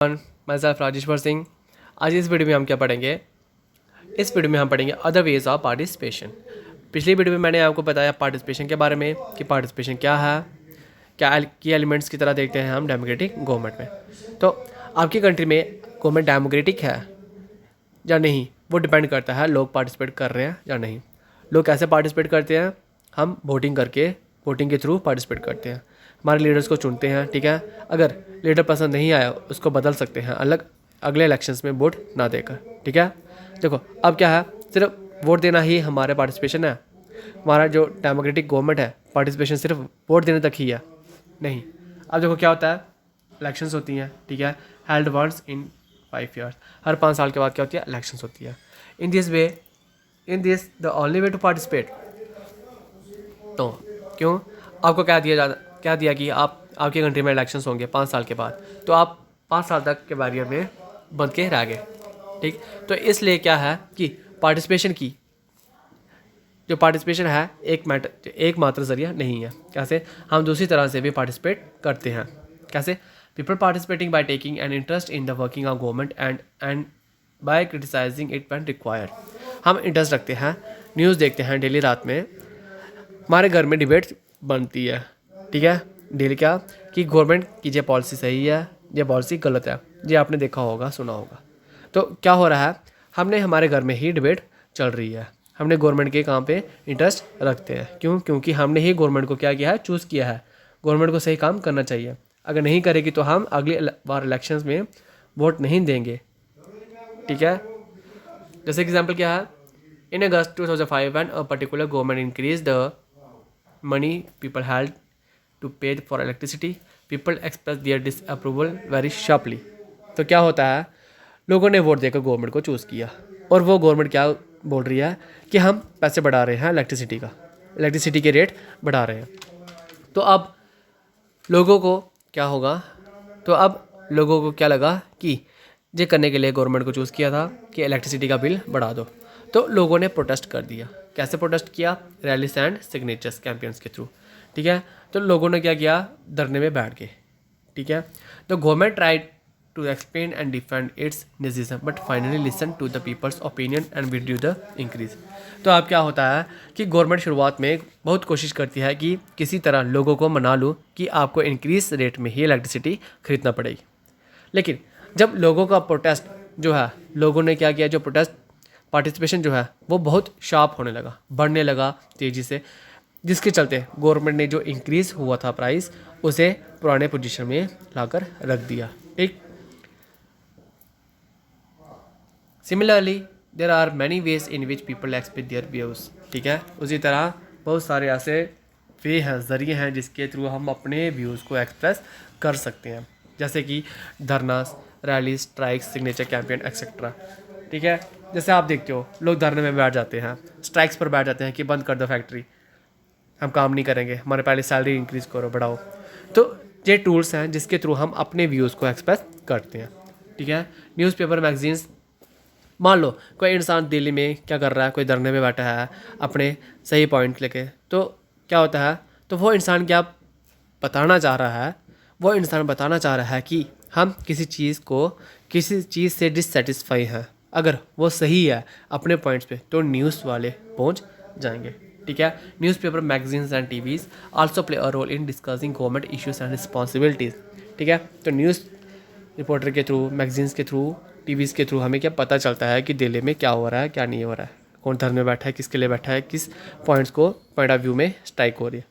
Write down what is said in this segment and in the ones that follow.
मैं सेल्फ राजेश्वर सिंह। आज इस वीडियो में हम क्या पढ़ेंगे? इस वीडियो में हम पढ़ेंगे अदर वेज ऑफ पार्टिसिपेशन। पिछली वीडियो में मैंने आपको बताया पार्टिसिपेशन के बारे में कि पार्टिसिपेशन क्या है, क्या की एलिमेंट्स की तरह देखते हैं हम डेमोक्रेटिक गवर्नमेंट में। तो आपकी कंट्री में गवर्नमेंट डेमोक्रेटिक है या नहीं, वो डिपेंड करता है लोग पार्टिसिपेट कर रहे हैं या नहीं। लोग कैसे पार्टिसिपेट करते हैं? हम वोटिंग करके, वोटिंग के थ्रू पार्टिसिपेट करते हैं, हमारे लीडर्स को चुनते हैं। ठीक है, अगर लीडर पसंद नहीं आया उसको बदल सकते हैं अगले इलेक्शंस में वोट ना देकर। ठीक है, देखो अब क्या है, सिर्फ वोट देना ही हमारे पार्टिसिपेशन है? हमारा जो डेमोक्रेटिक गवर्नमेंट है, पार्टिसिपेशन सिर्फ वोट देने तक ही है? नहीं। अब देखो क्या होता है, इलेक्शंस होती हैं। ठीक है, हेल्ड वंस इन 5 ईयर्स, हर 5 साल के बाद क्या होती है, इलेक्शंस होती है। In this the only way to participate. तो क्यों आपको क्या दिया कि आपकी कंट्री में इलेक्शंस होंगे 5 साल के बाद, तो आप 5 साल तक के बैरियर में बंद के रह गए। ठीक, तो इसलिए क्या है कि पार्टिसिपेशन है एकमात्र जरिया नहीं है। कैसे? हम दूसरी तरह से भी पार्टिसिपेट करते हैं। कैसे? People participating by taking an interest in the working of government and by criticising it when required. हम इंटरेस्ट रखते हैं, न्यूज़ देखते हैं डेली। रात में हमारे घर में डिबेट बनती है। ठीक है, डेली क्या कि गवर्नमेंट की ये पॉलिसी सही है, ये पॉलिसी गलत है, ये आपने देखा होगा, सुना होगा। तो क्या हो रहा है, हमने हमारे घर में ही डिबेट चल रही है, हमने गवर्नमेंट के काम पे इंटरेस्ट रखते हैं। क्यों? क्योंकि हमने ही गवर्नमेंट को क्या किया है, चूज़ किया है। गवर्नमेंट को सही काम करना चाहिए, अगर नहीं करेगी तो हम अगली बार इलेक्शंस में वोट नहीं देंगे। ठीक है, जैसे एग्जाम्पल क्या है, इन अगस्त 2005 when a particular government increase the money people had to pay for electricity, people express their disapproval very sharply। तो क्या होता है, लोगों ने वोट देकर गवर्नमेंट को चूज़ किया, और वो गवर्नमेंट क्या बोल रही है कि हम पैसे बढ़ा रहे हैं, इलेक्ट्रिसिटी के रेट बढ़ा रहे हैं। तो अब लोगों को क्या होगा, तो अब लोगों को क्या लगा कि ये करने के लिए गवर्नमेंट को चूज़ किया था कि इलेक्ट्रिसिटी का बिल बढ़ा दो। तो लोगों ने प्रोटेस्ट कर दिया। कैसे प्रोटेस्ट किया? रैलीज एंड सिग्नेचर्स कैंपेन्स के थ्रू। ठीक है, तो लोगों ने क्या किया, धरने में बैठ गए। ठीक है, तो government tried to explain and defend its decision but finally listen to the people's opinion and withdrew the increase. तो अब क्या होता है कि गवर्नमेंट शुरुआत में बहुत कोशिश करती है कि किसी तरह लोगों को मना लूँ कि आपको इंक्रीज रेट में ही इलेक्ट्रिसिटी खरीदना पड़ेगी। लेकिन जब लोगों का प्रोटेस्ट जो है, लोगों ने क्या किया, जो प्रोटेस्ट पार्टिसिपेशन जो है वो बहुत शार्प होने लगा, बढ़ने लगा तेज़ी से, जिसके चलते गवर्नमेंट ने जो इंक्रीज़ हुआ था प्राइस, उसे पुराने पोजीशन में लाकर रख दिया। ठीक, similarly there are many ways in which people express their views. ठीक है, उसी तरह बहुत सारे ऐसे वे हैं, ज़रिए हैं जिसके थ्रू हम अपने व्यूज़ को एक्सप्रेस कर सकते हैं, जैसे कि धरना, rally, strikes, signature campaign etcetera. ठीक है, जैसे आप देखते हो लोग धरने में बैठ जाते हैं, स्ट्राइक्स पर बैठ जाते हैं कि बंद कर दो फैक्ट्री, हम काम नहीं करेंगे, हमारे पहले सैलरी इंक्रीज़ करो, बढ़ाओ। तो ये टूल्स हैं जिसके थ्रू हम अपने व्यूज़ को एक्सप्रेस करते हैं। ठीक है, न्यूज़पेपर, मैगजीन्स, मान लो कोई इंसान दिल्ली में क्या कर रहा है, कोई धरने में बैठा है अपने सही पॉइंट लेके, तो क्या होता है, तो वो इंसान क्या बताना चाह रहा है, वो इंसान बताना चाह रहा है कि हम किसी चीज़ से डिससेटिस्फाई हैं। अगर वो सही है अपने पॉइंट्स पे, तो न्यूज़ वाले पहुंच जाएंगे। ठीक है, newspaper, magazines and TVs also play a role in discussing government issues and responsibilities. ठीक है, तो न्यूज़ रिपोर्टर के थ्रू, मैगजीन्स के थ्रू, टीवीज़ के थ्रू हमें क्या पता चलता है कि दिल्ली में क्या हो रहा है, क्या नहीं हो रहा है, कौन धरने में बैठा है, किसके लिए बैठा है, किस पॉइंट ऑफ व्यू में स्ट्राइक हो रही है।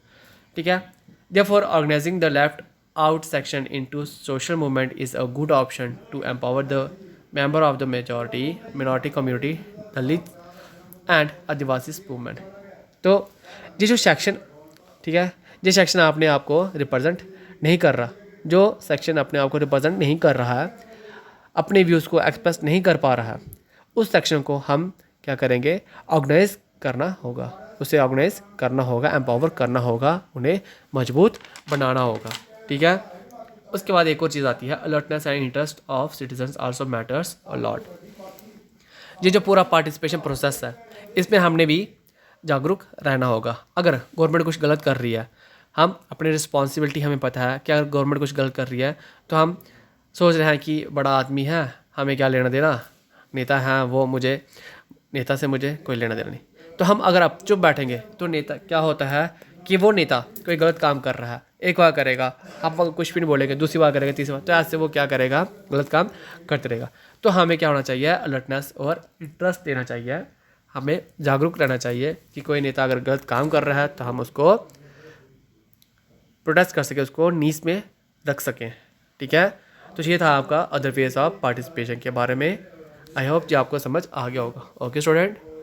ठीक है, therefore organizing the left out section into social movement is a good option to empower the member of the minority community, Dalits and Adivasis movement। तो ये जो सेक्शन, ठीक है, ये सेक्शन अपने आप को रिप्रेजेंट नहीं कर रहा, जो सेक्शन अपने आप को रिप्रेजेंट नहीं कर रहा है, अपने व्यूज़ को एक्सप्रेस नहीं कर पा रहा है, उस सेक्शन को हम क्या करेंगे, ऑर्गेनाइज करना होगा, उसे ऑर्गेनाइज करना होगा, एम्पावर करना होगा, उन्हें मजबूत बनाना होगा। ठीक है, उसके बाद एक और चीज़ आती है, alertness and interest of citizens also matters a lot. ये जो पूरा पार्टिसिपेशन प्रोसेस है, इसमें हमने भी जागरूक रहना होगा। अगर गवर्नमेंट कुछ गलत कर रही है, हम अपनी रिस्पॉन्सिबिलिटी हमें पता है कि अगर गवर्नमेंट कुछ गलत कर रही है तो हम सोच रहे हैं कि बड़ा आदमी है, हमें क्या लेना देना, नेता हैं वो, मुझे नेता से मुझे कोई लेना देना नहीं। तो हम अगर अब चुप बैठेंगे तो नेता क्या होता है कि वो नेता कोई गलत काम कर रहा है, एक बार करेगा, हम कुछ भी नहीं बोलेंगे, दूसरी बार करेगा, तीसरी बार, तो ऐसे वो क्या करेगा, गलत काम करते रहेगा। तो हमें क्या होना चाहिए, अलर्टनेस और इंटरेस्ट देना चाहिए, हमें जागरूक रहना चाहिए कि कोई नेता अगर गलत काम कर रहा है तो हम उसको प्रोटेस्ट कर सकें, उसको नीस में रख सकें। ठीक है, तो ये था आपका अदर वेज ऑफ पार्टिसिपेशन के बारे में। आई होप कि आपको समझ आ गया होगा। Okay student.